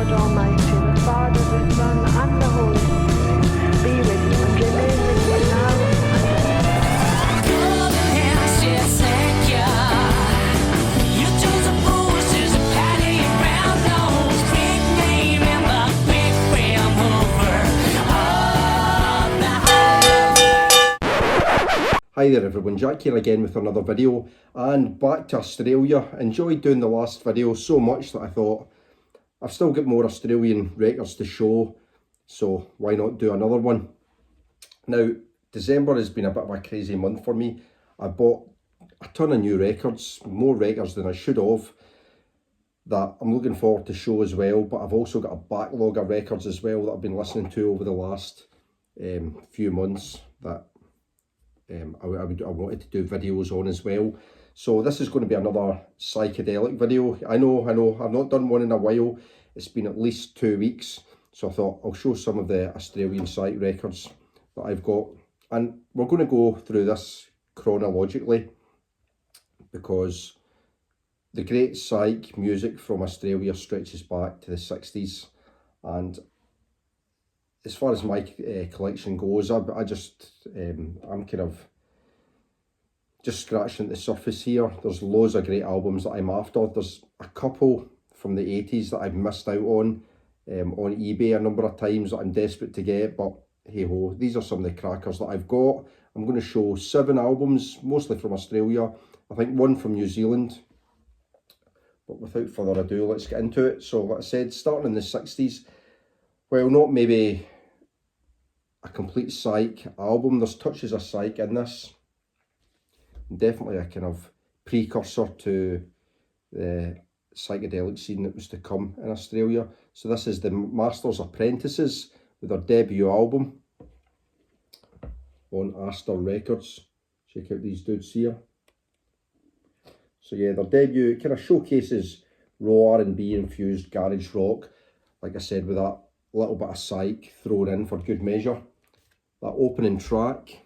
God Almighty, the Father, the Son, and the Holy Spirit, be with you and remain with you now and Good hands just thank ya. You chose the forces of patty around those quick name and the quick ram over of the Hi there everyone, Jack here again with another video, and back to Australia. Enjoyed doing the last video so much that I thought I've still got more Australian records to show, so why not do another one. Now, December has been a bit of a crazy month for me. I bought a ton of new records, more records than I should have, that I'm looking forward to show as well, but I've also got a backlog of records as well that I've been listening to over the last few months that I wanted to do videos on as well. So this is going to be another psychedelic video. I know, I've not done one in a while. It's been at least 2 weeks. So I thought I'll show some of the Australian psych records that I've got. And we're going to go through this chronologically because the great psych music from Australia stretches back to the 60s. And as far as my collection goes, I'm kind of just scratching the surface here. There's loads of great albums that I'm after. There's a couple from the 80s that I've missed out on eBay a number of times that I'm desperate to get, but hey ho, these are some of the crackers that I've got. I'm going to show 7 albums, mostly from Australia. I think 1 from New Zealand. But without further ado, let's get into it. So like I said, starting in the 60s, well, not maybe a complete psych album, there's touches of psych in this. Definitely a kind of precursor to the psychedelic scene that was to come in Australia. So this is the Masters Apprentices with their debut album on Astor Records. Check out these dudes here. So yeah, their debut kind of showcases raw R&B infused garage rock, like I said, with that little bit of psych thrown in for good measure. That opening track,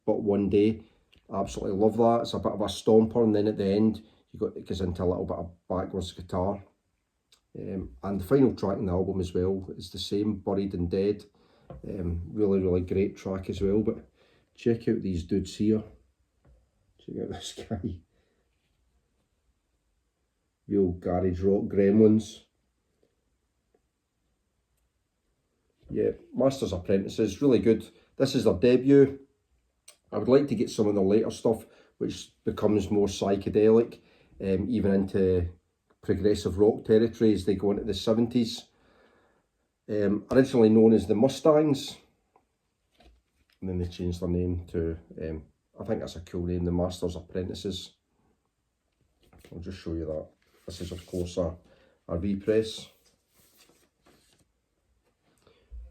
But One Day, absolutely love that. It's a bit of a stomper, and then at the end it goes into a little bit of backwards guitar. And the final track in the album as well is the same, Buried and Dead. Really great track as well. But check out these dudes here. Check out this guy. Real garage rock gremlins. Yeah, Masters Apprentices, really good. This is their debut. I would like to get some of the later stuff, which becomes more psychedelic, even into progressive rock territory as they go into the 70s. Originally known as the Mustangs, and then they changed their name to, I think that's a cool name, the Masters Apprentices. I'll just show you that. This is of course a repress.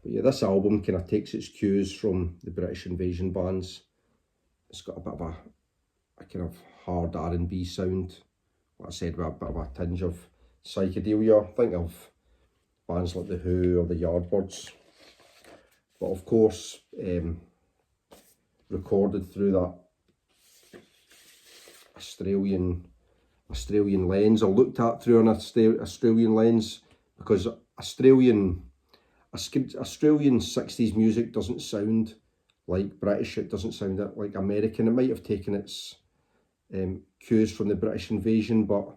But yeah, this album kind of takes its cues from the British invasion bands. It's got a bit of a kind of hard R&B sound, like I said, with a bit of a tinge of psychedelia. Think of bands like The Who or the Yardbirds. But of course, recorded through that Australian lens, or looked at through an Australian lens, because Australian 60s music doesn't sound like British, it doesn't sound like American. It might have taken its cues from the British invasion, but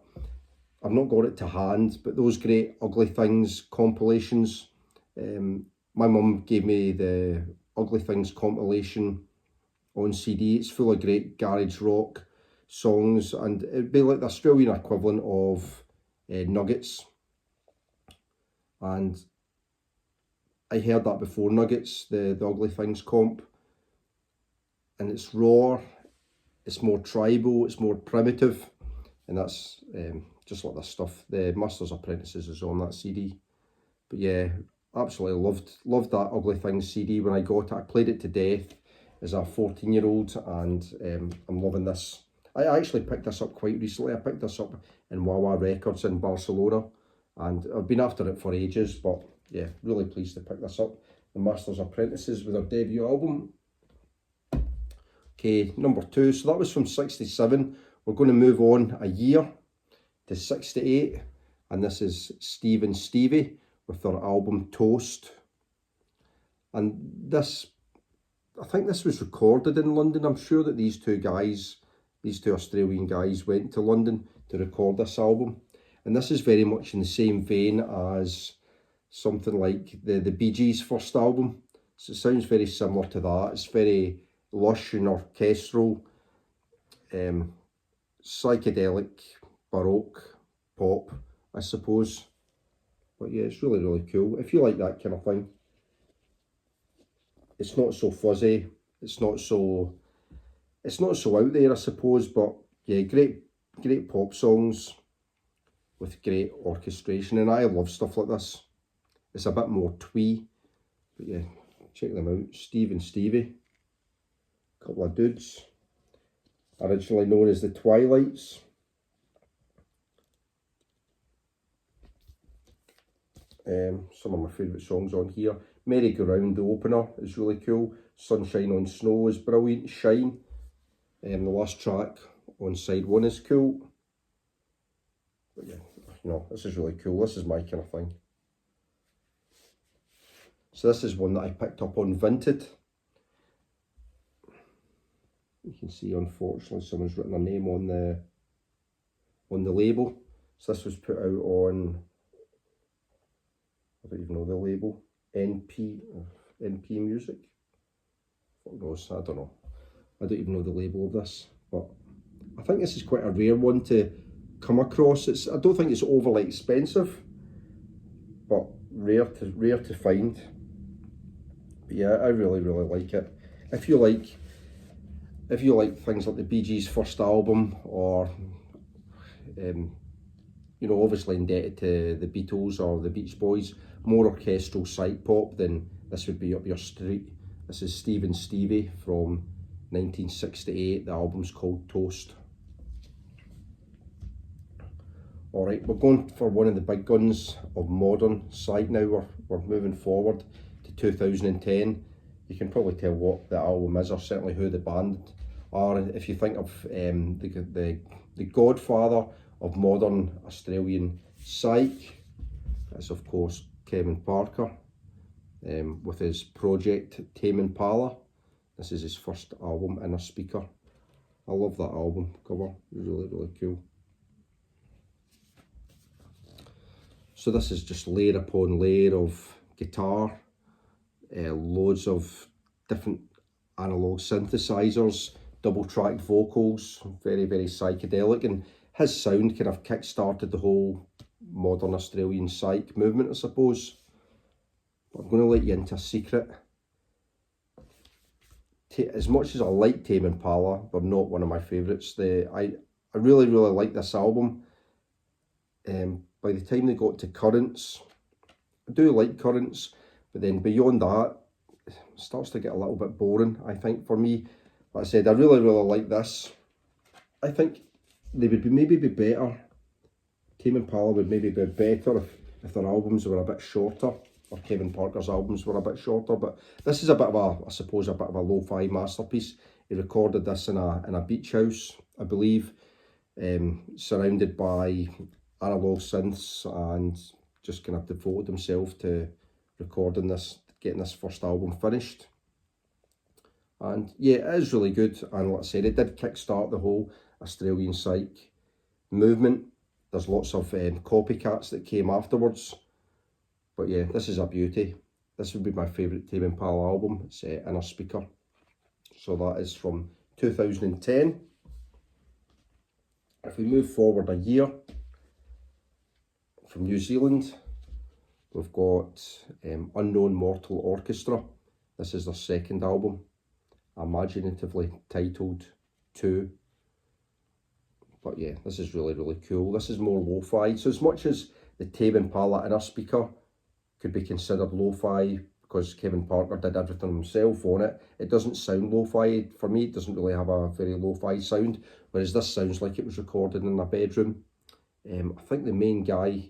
I've not got it to hand. But those great Ugly Things compilations, my mum gave me the Ugly Things compilation on CD. It's full of great garage rock songs, and it'd be like the Australian equivalent of Nuggets. And I heard that before, Nuggets, the Ugly Things comp, and it's raw, it's more tribal, it's more primitive, and that's just like this stuff. The Masters Apprentices is on that CD. But yeah, absolutely loved that Ugly Things CD when I got it. I played it to death as a 14-year-old, and I'm loving this. I actually picked this up quite recently. I picked this up in Wawa Records in Barcelona, and I've been after it for ages, but yeah, really pleased to pick this up. The Masters Apprentices with their debut album. Okay, number 2. So that was from 67. We're going to move on a year to 68, and this is Steve and Stevie with their album Toast. And this, I think this was recorded in London. I'm sure that these two Australian guys went to London to record this album. And this is very much in the same vein as something like the Bee Gees' first album. So it sounds very similar to that. It's very lush and orchestral, psychedelic, baroque, pop, I suppose. But yeah, it's really, really cool. If you like that kind of thing. It's not so fuzzy, it's not so out there, I suppose, but yeah, great pop songs with great orchestration, and I love stuff like this. It's a bit more twee, but yeah, check them out. Steve and Stevie, a couple of dudes, originally known as the Twilights. Some of my favourite songs on here. Merry Go Round, the opener, is really cool. Sunshine on Snow is brilliant. Shine, the last track on side 1 is cool. But yeah, no, this is really cool. This is my kind of thing. So this is one that I picked up on Vinted. You can see, unfortunately, someone's written their name on the label. So this was put out on, I don't even know the label, NP Music. What knows? I don't know. I don't even know the label of this, but I think this is quite a rare one to come across. I don't think it's overly expensive, but rare to find. But yeah, I really like it. If you like things like the Bee Gees' first album, or you know, obviously indebted to the Beatles or the Beach Boys, more orchestral psych pop, then this would be up your street. This is Steve and Stevie from 1968. The album's called Toast. Alright, we're going for one of the big guns of modern psych now. We're moving forward to 2010. You can probably tell what the album is, or certainly who the band are. If you think of the godfather of modern Australian psych, that's of course Kevin Parker, with his project Tame Impala. This is his first album, Inner Speaker. I love that album cover, it's really cool. So this is just layer upon layer of guitar, loads of different analog synthesizers, double tracked vocals, very psychedelic, and his sound kind of kick-started the whole modern Australian psych movement, I suppose. But I'm going to let you into a secret. As much as I like Tame Impala, they're not one of my favourites. I really like this album. By the time they got to Currents, I do like Currents, but then beyond that, it starts to get a little bit boring, I think, for me. Like I said, I really like this. I think they would maybe be better. Tame Impala would maybe be better if their albums were a bit shorter, or Kevin Parker's albums were a bit shorter. But this is a bit of a, I suppose, a bit of a lo-fi masterpiece. He recorded this in a beach house, I believe, surrounded by analog synths, and just kind of devoted himself to recording this, getting this first album finished. And yeah, it is really good, and like I said, it did kickstart the whole Australian psych movement. There's lots of copycats that came afterwards, but yeah, this is a beauty. This would be my favourite Tame Impala album. It's Inner Speaker. So that is from 2010. If we move forward a year, from New Zealand, we've got Unknown Mortal Orchestra. This is their second album, imaginatively titled 2. But yeah, this is really cool. This is more lo-fi. So as much as the Tame Impala Inner Speaker could be considered lo-fi because Kevin Parker did everything himself on it, it doesn't sound lo-fi. For me, it doesn't really have a very lo-fi sound, whereas this sounds like it was recorded in a bedroom. I think the main guy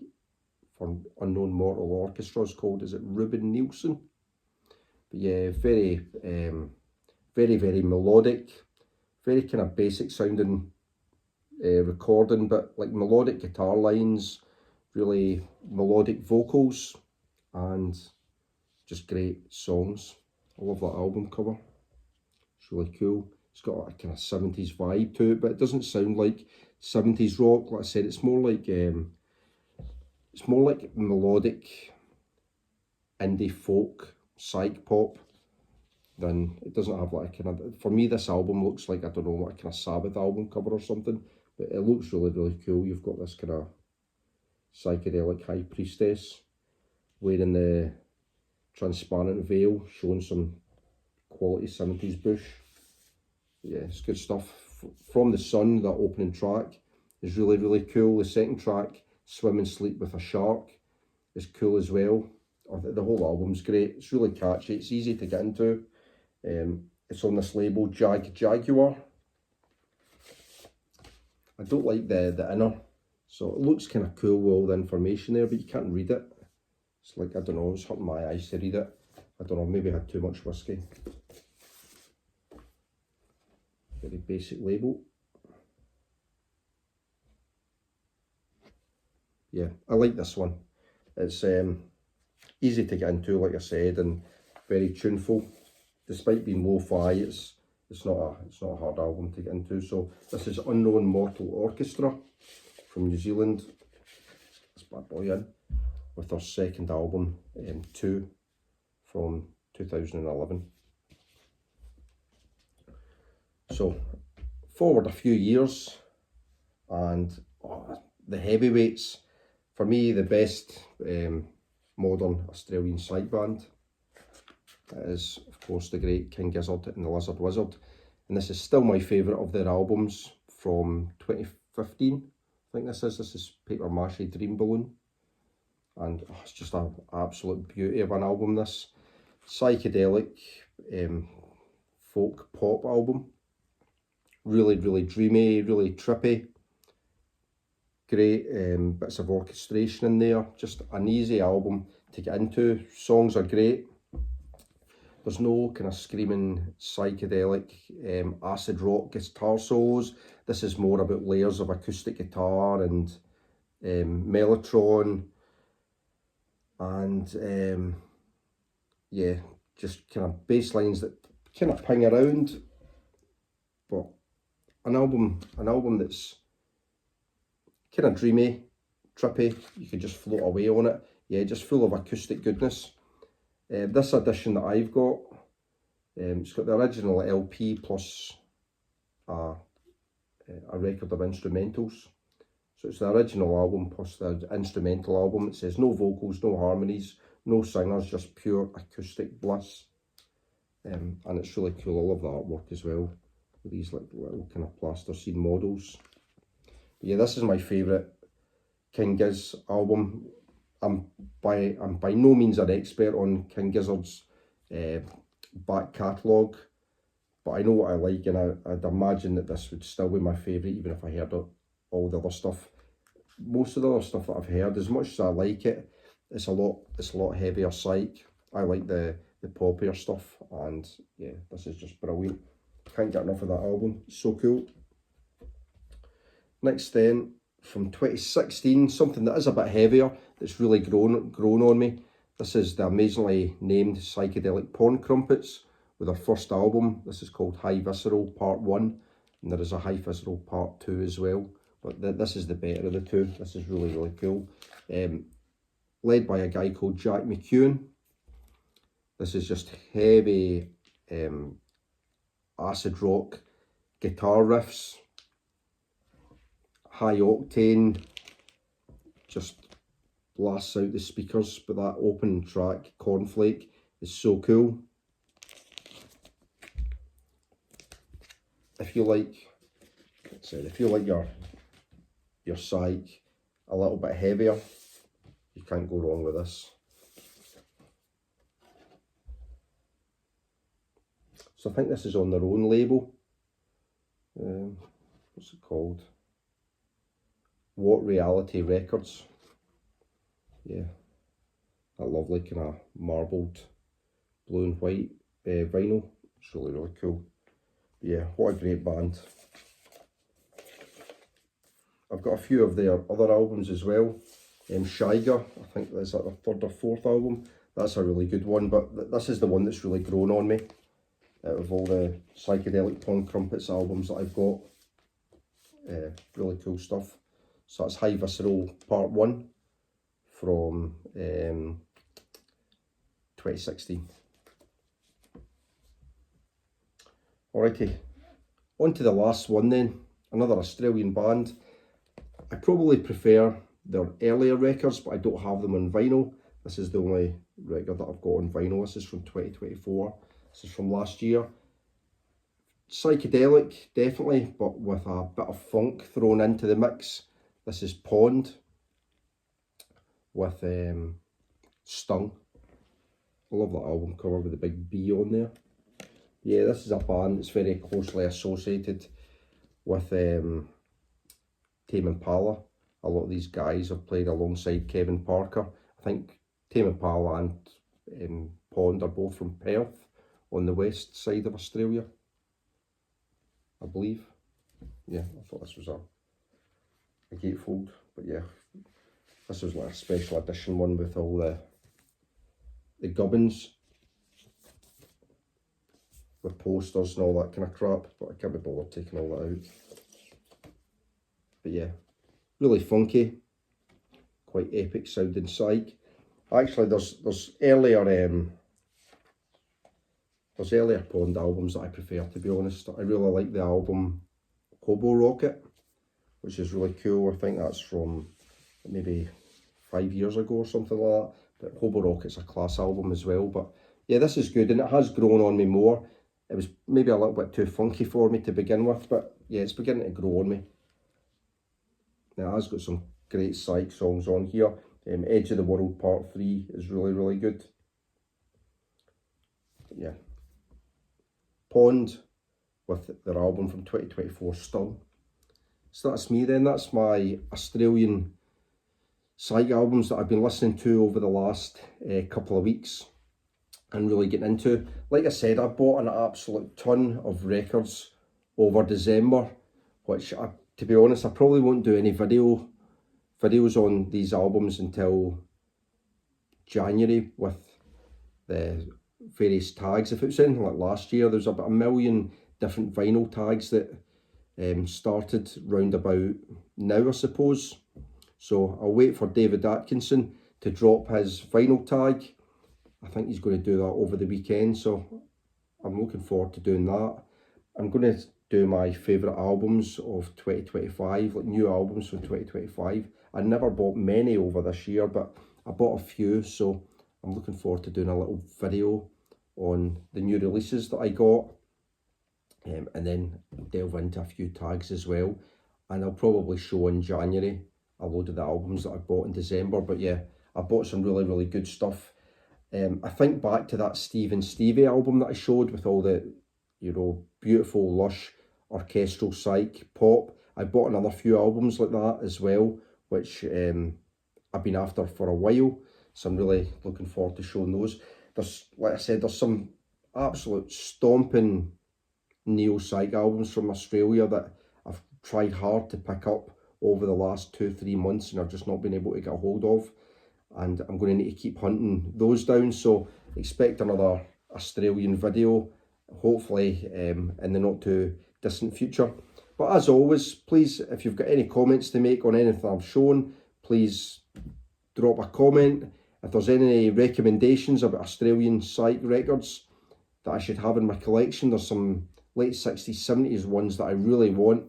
from Unknown Mortal Orchestra is called, is it Ruben Nielsen? But yeah, very melodic, very kind of basic sounding recording, but like melodic guitar lines, really melodic vocals and just great songs. I love that album cover. It's really cool. It's got a kind of 70s vibe to it, but it doesn't sound like 70s rock. Like I said, it's more like melodic indie folk, psych pop. Then it doesn't have like a kind of, for me this album looks like, I don't know, like a kind of Sabbath album cover or something, but it looks really, really cool. You've got this kind of psychedelic high priestess wearing the transparent veil, showing some quality 70s bush. Yeah, it's good stuff. From the Sun, that opening track is really, really cool. The second track, Swim and Sleep with a Shark, is cool as well. The whole album's great. It's really catchy. It's easy to get into. It's on this label, Jaguar. I don't like the inner, so it looks kind of cool with all the information there, but you can't read it. It's like, I don't know, it's hurting my eyes to read it. I don't know, maybe I had too much whiskey. Very basic label. Yeah, I like this one. It's easy to get into, like I said, and very tuneful. Despite being lo-fi, it's not a hard album to get into. So this is Unknown Mortal Orchestra from New Zealand. This bad boy in with their second album, 2, from 2011. So forward a few years, and the heavyweights, for me the best modern Australian psych band is of course the great King Gizzard and the Lizard Wizard, and this is still my favourite of their albums from 2015. I think this is Paper Mache Dream Balloon, and it's just an absolute beauty of an album. This psychedelic folk pop album, really, really dreamy, really trippy. Great bits of orchestration in there. Just an easy album to get into. Songs are great. There's no kind of screaming psychedelic acid rock guitar solos. This is more about layers of acoustic guitar and mellotron, and yeah, just kind of bass lines that kind of ping around. But an album that's kind of dreamy, trippy. You could just float away on it. Yeah, just full of acoustic goodness. This edition that I've got, it's got the original LP plus a record of instrumentals. So it's the original album plus the instrumental album. It says no vocals, no harmonies, no singers, just pure acoustic bliss. And it's really cool. I love the artwork as well, with these like little kind of plasticine models. But yeah, this is my favourite King Giz album. I'm by no means an expert on King Gizzard's back catalogue, but I know what I like, and I'd imagine that this would still be my favourite, even if I heard all the other stuff. Most of the other stuff that I've heard, as much as I like it, it's a lot heavier psych. I like the poppier stuff, and yeah, this is just brilliant. Can't get enough of that album. It's so cool. Next then, from 2016, something that is a bit heavier, that's really grown on me. This is the amazingly named Psychedelic Porn Crumpets with their first album. This is called High Visceral Part 1, and there is a High Visceral Part 2 as well. But this is the better of the two. This is really, really cool. Led by a guy called Jack McEwen. This is just heavy acid rock guitar riffs, high octane, just blasts out the speakers. But that opening track, Cornflake, is so cool. If you like, your psych a little bit heavier, you can't go wrong with this. So I think this is on their own label. What's it called? What Reality Records. Yeah, that lovely kind of marbled blue and white vinyl. It's really, really cool. But yeah, what a great band. I've got a few of their other albums as well. Shiger. I think that's like the third or fourth album. That's a really good one, but this is the one that's really grown on me out of all the Psychedelic Pond Crumpets albums that I've got. Really cool stuff. So that's High Visceral Part 1 from 2016. Alrighty, on to the last one then. Another Australian band. I probably prefer their earlier records, but I don't have them on vinyl. This is the only record that I've got on vinyl. This is from 2024. This is from last year. Psychedelic, definitely, but with a bit of funk thrown into the mix. This is Pond with Stung. I love that album cover with the big B on there. Yeah, this is a band that's very closely associated with Tame Impala. A lot of these guys have played alongside Kevin Parker. I think Tame Impala and Pond are both from Perth on the west side of Australia, I believe. Yeah, I thought this was a gatefold, but yeah, this was like a special edition one with all the gubbins with posters and all that kind of crap, but I can't be bothered taking all that out. But yeah, really funky, quite epic sounding psych. Actually, there's earlier Pond albums that I prefer, to be honest. I really like the album Hobo Rocket, which is really cool. I think that's from maybe 5 years ago or something like that. But Hobo Rocket's a class album as well. But yeah, this is good, and it has grown on me more. It was maybe a little bit too funky for me to begin with, but yeah, it's beginning to grow on me. Now, it has got some great psych songs on here. Edge of the World Part 3 is really, really good. But yeah. Pond with their album from 2024, Stung. So that's me then. That's my Australian psych albums that I've been listening to over the last couple of weeks and really getting into. Like I said, I bought an absolute ton of records over December, which, to be honest, I probably won't do any videos on these albums until January with the various tags. If it's anything like last year, there's about 1 million different vinyl tags that started round about now, I suppose. So I'll wait for David Atkinson to drop his vinyl tag. I think he's going to do that over the weekend, so I'm looking forward to doing that. I'm going to do my favourite albums of 2025, like new albums from 2025. I never bought many over this year, but I bought a few, so I'm looking forward to doing a little video on the new releases that I got, and then delve into a few tags as well. And I'll probably show in January a load of the albums that I bought in December. But yeah, I bought some really, really good stuff. I think back to that Steve and Stevie album that I showed with all the, beautiful, lush, orchestral psych pop. I bought another few albums like that as well, which I've been after for a while. So I'm really looking forward to showing those. There's, like I said, there's some absolute stomping neo-psych albums from Australia that I've tried hard to pick up over the last 2-3 months and I've just not been able to get a hold of. And I'm going to need to keep hunting those down. So expect another Australian video, hopefully in the not too distant future. But as always, please, if you've got any comments to make on anything I've shown, please drop a comment. If there's any recommendations about Australian psych records that I should have in my collection, there's some late 60s, 70s ones that I really want,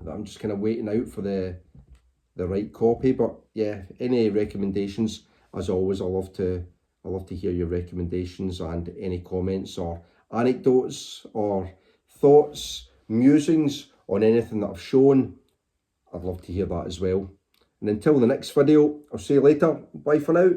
that I'm just kind of waiting out for the right copy. But yeah, any recommendations, as always, I love to hear your recommendations and any comments or anecdotes or thoughts, musings on anything that I've shown. I'd love to hear that as well. And until the next video, I'll see you later. Bye for now.